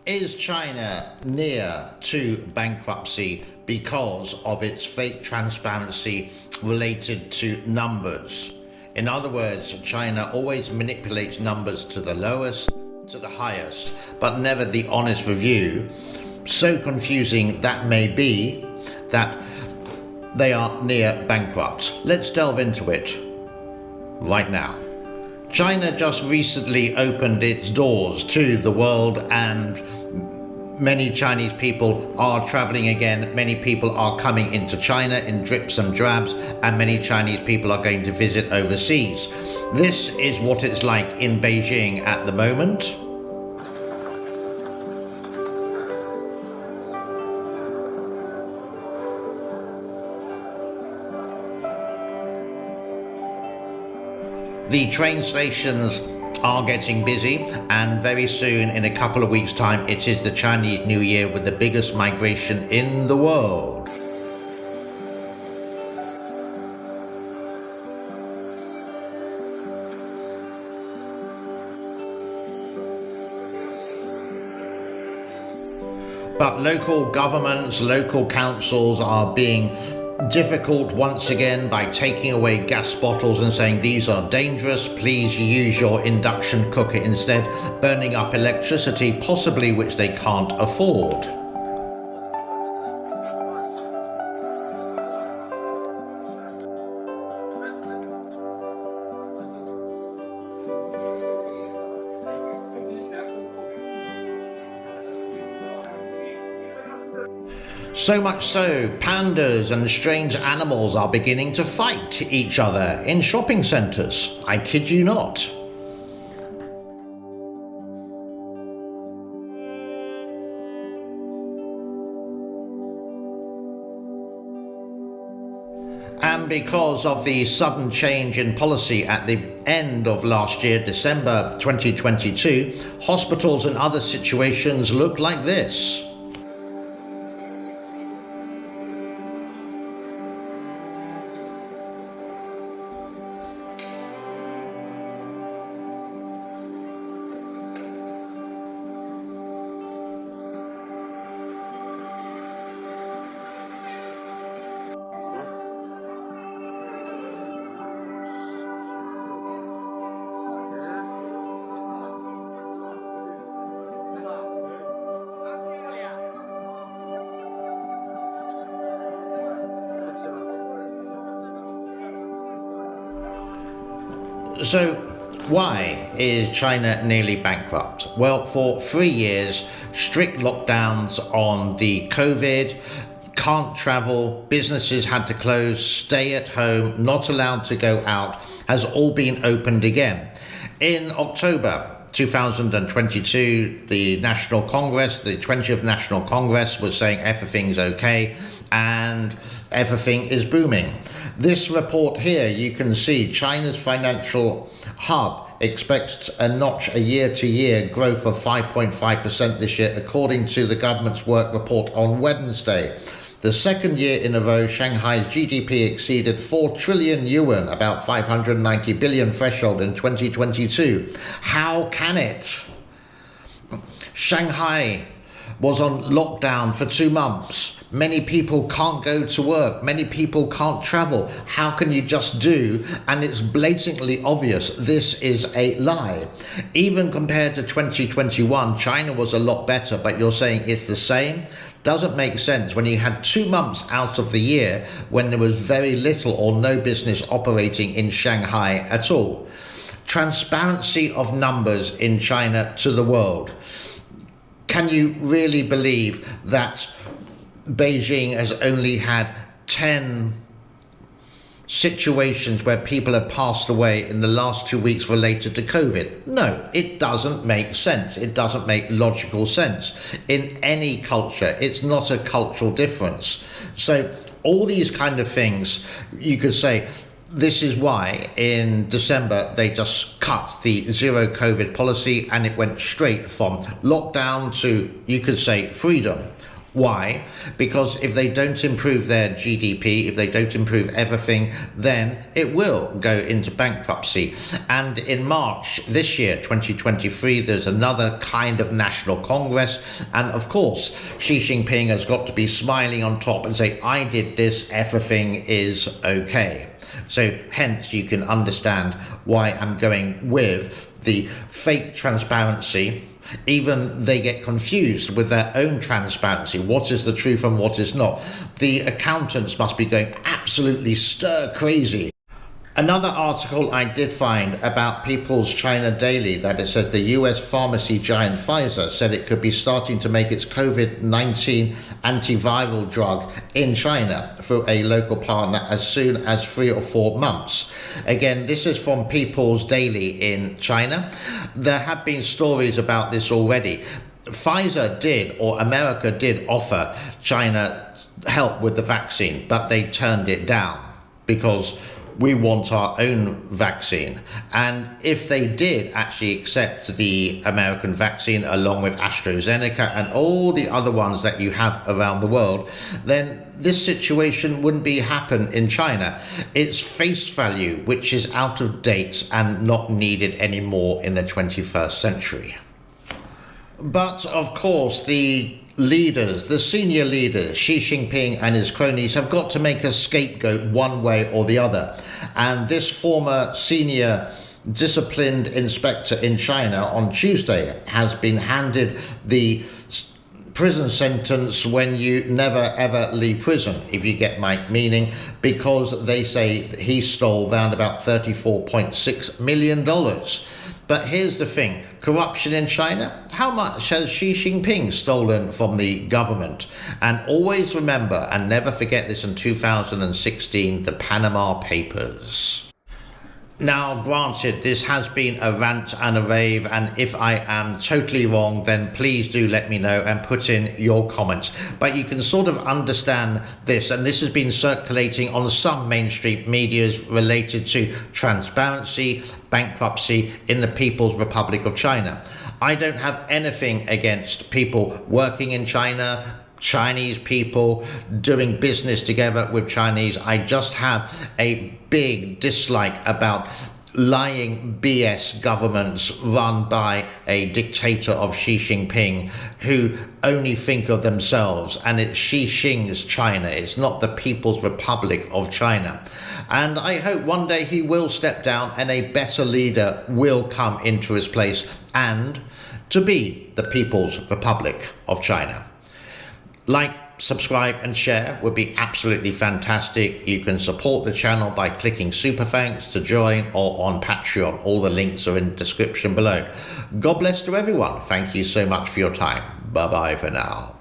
Is China near to bankruptcy because of its fake transparency related to numbers? In other words, China always manipulates numbers to the lowest, to the highest, but never the honest review. So confusing that may be that they are near bankrupt. Let's delve into it right now. China just recently opened its doors to the world, and many Chinese people are traveling again. Many people are coming into China in drips and drabs, and many Chinese people are going to visit overseas. This is what it's like in Beijing at the moment. The train stations are getting busy, and very soon, in a couple of weeks' time, it is the Chinese New Year with the biggest migration in the world. But local governments, local councils are being difficult once again by taking away gas bottles and saying these are dangerous, please use your induction cooker instead, burning up electricity possibly which they can't afford. So much so, pandas and strange animals are beginning to fight each other in shopping centres. I kid you not. And because of the sudden change in policy at the end of last year, December 2022, hospitals and other situations look like this. So why is China nearly bankrupt? Well, for 3 years, strict lockdowns on the COVID, can't travel, businesses had to close, stay at home, not allowed to go out, has all been opened again. In October 2022, the National Congress, the 20th National Congress, was saying everything's okay and everything is booming. This report here, you can see China's financial hub expects a year-to-year growth of 5.5% this year, according to the government's work report on Wednesday. The second year in a row, Shanghai's GDP exceeded 4 trillion yuan, about 590 billion threshold in 2022. How can it? Shanghai was on lockdown for 2 months. Many people can't go to work. Many people can't travel. How can you just do? And it's blatantly obvious this is a lie. Even compared to 2021, China was a lot better, but you're saying it's the same? Doesn't make sense when you had 2 months out of the year when there was very little or no business operating in Shanghai at all. Transparency of numbers in China to the world. Can you really believe that Beijing has only had 10 situations where people have passed away in the last 2 weeks related to COVID? No, it doesn't make sense. It doesn't make logical sense. In any culture, it's not a cultural difference. So all these kind of things, you could say, this is why in December they just cut the zero COVID policy and it went straight from lockdown to, you could say, freedom. Why? Because if they don't improve their GDP, if they don't improve everything, then it will go into bankruptcy. And in March this year, 2023, there's another kind of national congress. And of course, Xi Jinping has got to be smiling on top and say, I did this, everything is okay. So hence you can understand why I'm going with the fake transparency. Even they get confused with their own transparency. What is the truth and what is not? The accountants must be going absolutely stir crazy. Another article I did find about People's China Daily, that it says the US pharmacy giant Pfizer said it could be starting to make its COVID-19 antiviral drug in China through a local partner as soon as 3 or 4 months. Again, this is from People's Daily in China. There have been stories about this already. Pfizer did, or America did, offer China help with the vaccine, but they turned it down because we want our own vaccine. And if they did actually accept the American vaccine along with AstraZeneca and all the other ones that you have around the world, then this situation wouldn't be happen in China. It's face value, which is out of date and not needed anymore in the 21st century. But of course, the senior leaders, Xi Jinping and his cronies, have got to make a scapegoat one way or the other. And this former senior disciplined inspector in China on Tuesday has been handed the prison sentence when you never ever leave prison, if you get my meaning, because they say he stole around about $34.6 million. But here's the thing, corruption in China, how much has Xi Jinping stolen from the government? And always remember, and never forget this, in 2016, the Panama Papers. Now, granted, this has been a rant and a rave, and if I am totally wrong, then please do let me know and put in your comments. But you can sort of understand this, and this has been circulating on some mainstream medias related to transparency, bankruptcy in the People's Republic of China. I don't have anything against people working in China, Chinese people doing business together with Chinese. I just have a big dislike about lying BS governments run by a dictator of Xi Jinping who only think of themselves, and it's Xi Jinping's China, it's not the People's Republic of China. And I hope one day he will step down and a better leader will come into his place and to be the People's Republic of China. Like, subscribe and share would be absolutely fantastic. You can support the channel by clicking super thanks to join or on Patreon. All the links are in the description below. God bless to everyone. Thank you so much for your time. Bye bye for now.